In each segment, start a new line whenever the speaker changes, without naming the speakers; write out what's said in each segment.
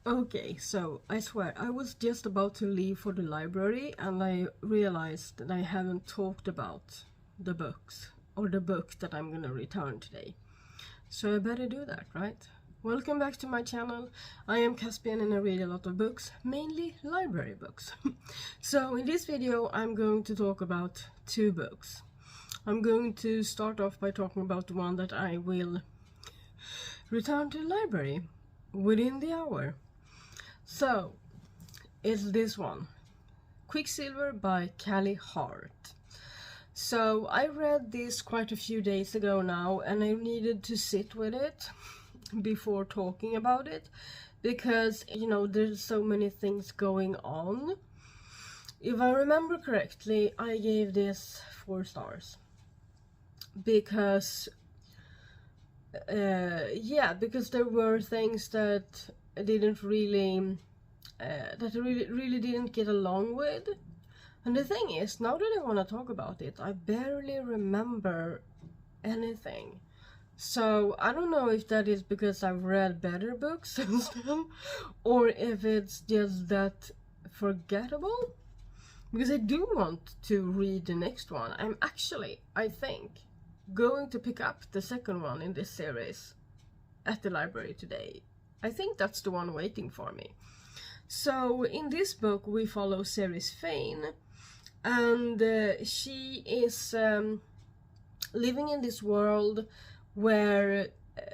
Okay, so I swear, I was just about to leave for the library and I realized that I haven't talked about the books, or the book that I'm gonna return today. So I better do that, right? Welcome back to my channel. I am Caspian and I read a lot of books, mainly library books. So in this video I'm going to talk about two books. I'm going to start off by talking about the one that I will return to the library within the hour. So, it's this one, Quicksilver by Callie Hart. So, I read this quite a few days ago now, and I needed to sit with it before talking about it, because, you know, there's so many things going on. If I remember correctly, I gave this 4 stars. Because, because there were things that didn't really really didn't get along with. And the thing is, now that I want to talk about it, I barely remember anything. So I don't know if that is because I've read better books since then, or if it's just that forgettable, because I do want to read the next one. I'm actually, I think, going to pick up the second one in this series at the library today. I think that's the one waiting for me. So in this book we follow Ceres Fane, and she is living in this world where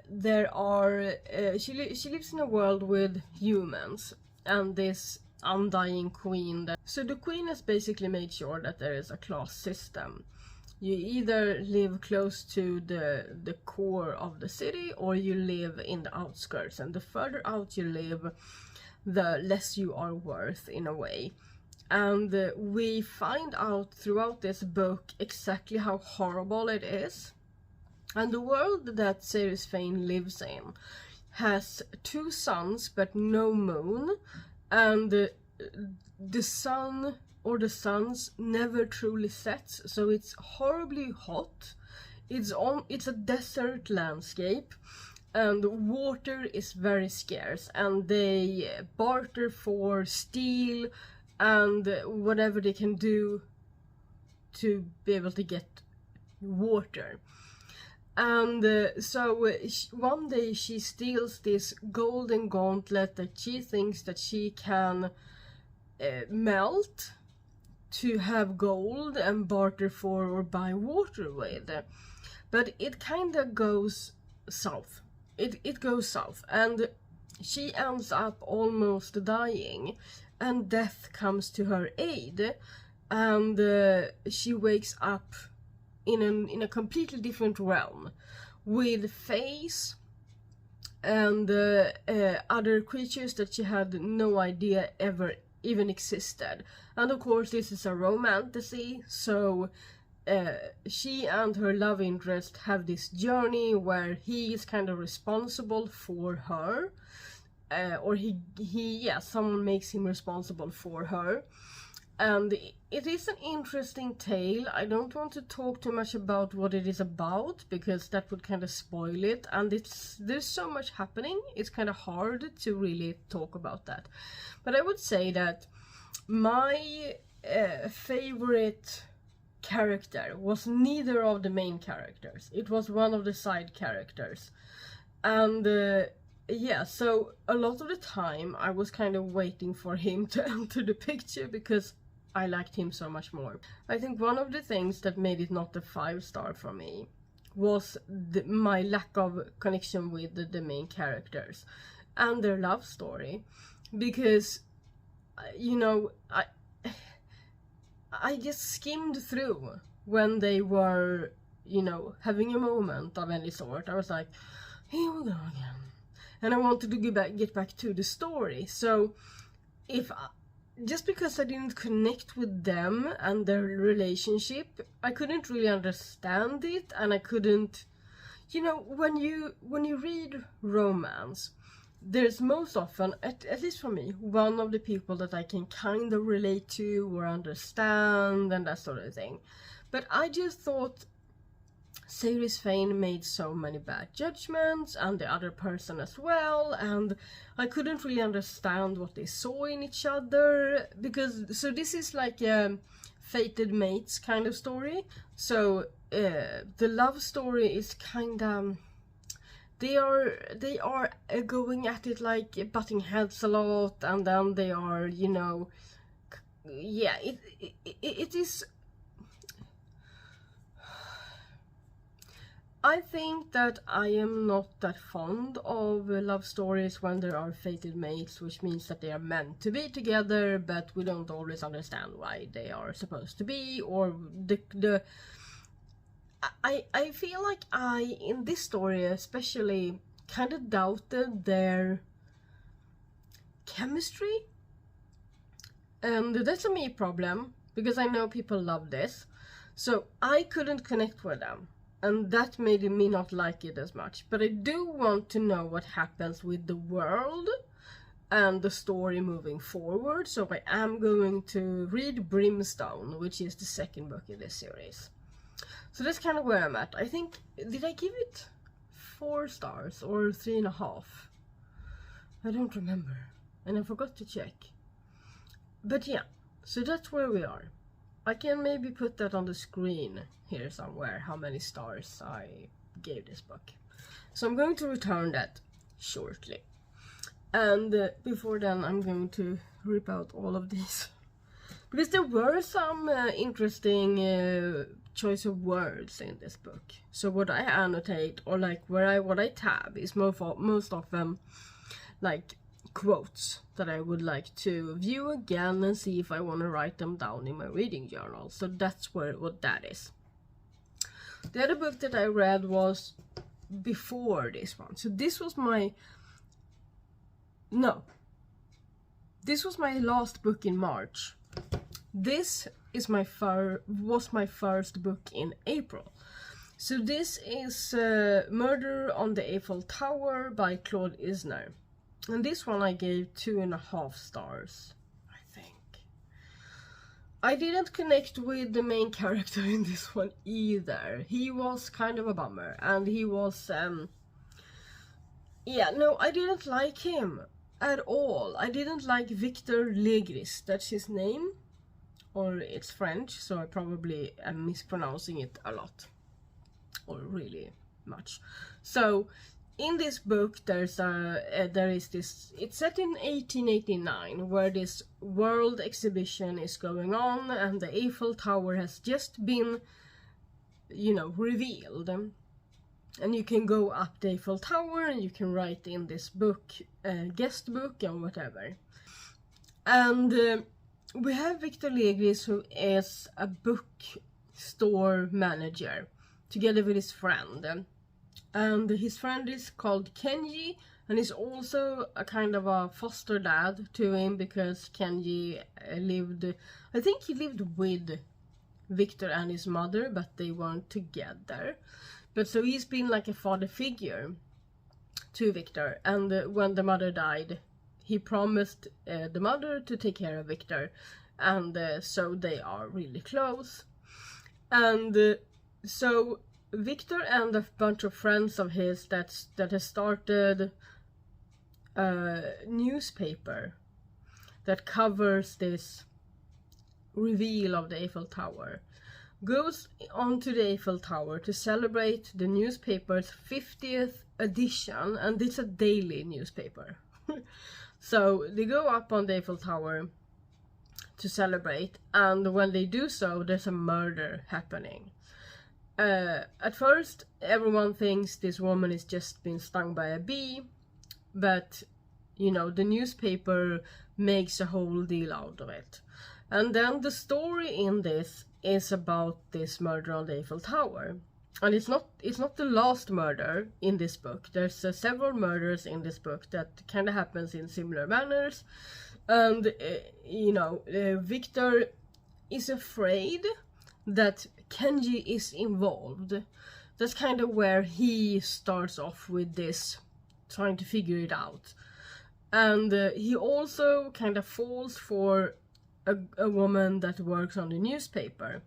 there are she lives in a world with humans and this undying queen. So the queen has basically made sure that there is a class system. You either live close to the core of the city, or you live in the outskirts, and the further out you live, the less you are worth, in a way. And we find out throughout this book exactly how horrible it is. And the world that Ceres Fane lives in has 2 suns but no moon, and the sun or the suns never truly sets, so it's horribly hot. It's a desert landscape, and water is very scarce, and they barter for steel and whatever they can do to be able to get water. And so one day she steals this golden gauntlet that she thinks that she can melt to have gold and barter for or buy water with. But it kind of goes south. It goes south, and she ends up almost dying, and death comes to her aid, and she wakes up in a completely different realm with fays and other creatures that she had no idea ever even existed. And of course this is a romantasy, so she and her love interest have this journey where he is kind of responsible for her, or someone makes him responsible for her. And it is an interesting tale. I don't want to talk too much about what it is about, because that would kind of spoil it, and there's so much happening, it's kind of hard to really talk about that. But I would say that my favorite character was neither of the main characters. It was one of the side characters. And so a lot of the time I was kind of waiting for him to enter the picture, because I liked him so much more. I think one of the things that made it not a 5-star for me was my lack of connection with the main characters and their love story, because you know, I just skimmed through when they were, you know, having a moment of any sort. I was like, here we go again, and I wanted to get back to the story. So just because I didn't connect with them and their relationship, I couldn't really understand it, and I couldn't, you know, when you read romance, there's most often, at least for me, one of the people that I can kind of relate to or understand and that sort of thing. But I just thought Series Fane made so many bad judgments, and the other person as well, and I couldn't really understand what they saw in each other, because, so this is like a fated mates kind of story, so the love story is kind of, they are going at it like butting heads a lot, and then they are, you know, yeah, it is. I think that I am not that fond of love stories when there are fated mates, which means that they are meant to be together, but we don't always understand why they are supposed to be, or I feel like in this story especially, kind of doubted their chemistry, and that's a me problem, because I know people love this, so I couldn't connect with them. And that made me not like it as much. But I do want to know what happens with the world and the story moving forward. So I am going to read Brimstone, which is the second book in this series. So that's kind of where I'm at. I think, did I give it 4 stars or 3.5? I don't remember. And I forgot to check. But yeah, so that's where we are. I can maybe put that on the screen here somewhere, how many stars I gave this book. So I'm going to return that shortly. And before then I'm going to rip out all of these. Because there were some interesting choice of words in this book. So what I annotate, or like what I tab, is most of them like quotes that I would like to view again and see if I want to write them down in my reading journal. So that's what that is. The other book that I read was before this one. So this was my last book in March. This is was my first book in April. So this is Murder on the Eiffel Tower by Claude Izner. And this one I gave 2.5 stars, I think. I didn't connect with the main character in this one either. He was kind of a bummer, and he was, yeah, no, I didn't like him at all. I didn't like Victor Legris, that's his name, or it's French, so I probably am mispronouncing it a lot, or really much. So in this book, there is this. It's set in 1889, where this world exhibition is going on, and the Eiffel Tower has just been, you know, revealed. And you can go up the Eiffel Tower, and you can write in this book, guest book and whatever. And we have Victor Legris, who is a bookstore manager, together with his friend. And his friend is called Kenji, and he's also a kind of a foster dad to him, because Kenji I think he lived with Victor and his mother, but they weren't together. But so he's been like a father figure to Victor, and when the mother died, he promised the mother to take care of Victor, and so they are really close. And so Victor and a bunch of friends of his that has started a newspaper that covers this reveal of the Eiffel Tower, goes onto the Eiffel Tower to celebrate the newspaper's 50th edition, and it's a daily newspaper. So they go up on the Eiffel Tower to celebrate, and when they do so, there's a murder happening. At first, everyone thinks this woman has just been stung by a bee, but, you know, the newspaper makes a whole deal out of it. And then the story in this is about this murder on the Eiffel Tower. And it's not the last murder in this book. There's several murders in this book that kind of happens in similar manners. And, you know, Victor is afraid that Kenji is involved. That's kind of where he starts off with this, trying to figure it out. And he also kind of falls for a woman that works on the newspaper.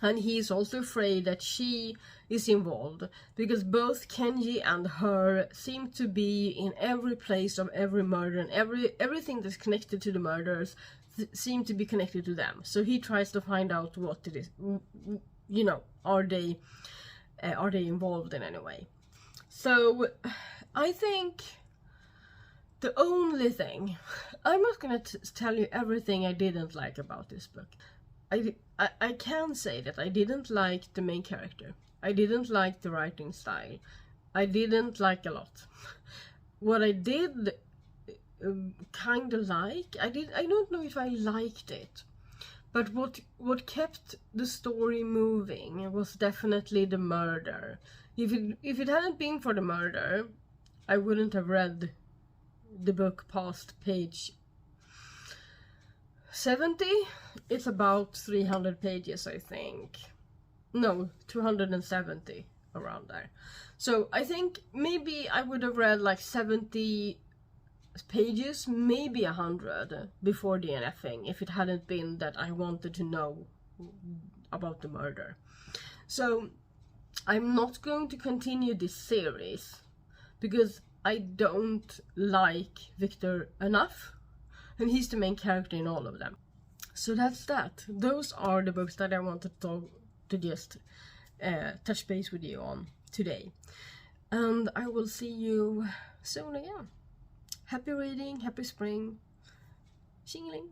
And he's also afraid that she is involved, because both Kenji and her seem to be in every place of every murder, and everything that's connected to the murders seem to be connected to them. So he tries to find out what it is, you know, are they involved in any way. So I think the only thing, I'm not gonna tell you everything I didn't like about this book. I can say that I didn't like the main character. I didn't like the writing style. I didn't like a lot. What I did kind of like, I don't know if I liked it, but what kept the story moving was definitely the murder. If it hadn't been for the murder, I wouldn't have read the book past page 70. It's about 300 pages, I think. No, 270, around there. So I think maybe I would have read like 70 pages, maybe 100 before DNFing, if it hadn't been that I wanted to know about the murder. So I'm not going to continue this series because I don't like Victor enough, and he's the main character in all of them. So that's that. Those are the books that I wanted to just touch base with you on today. And I will see you soon again. Happy reading, happy spring. Xingling.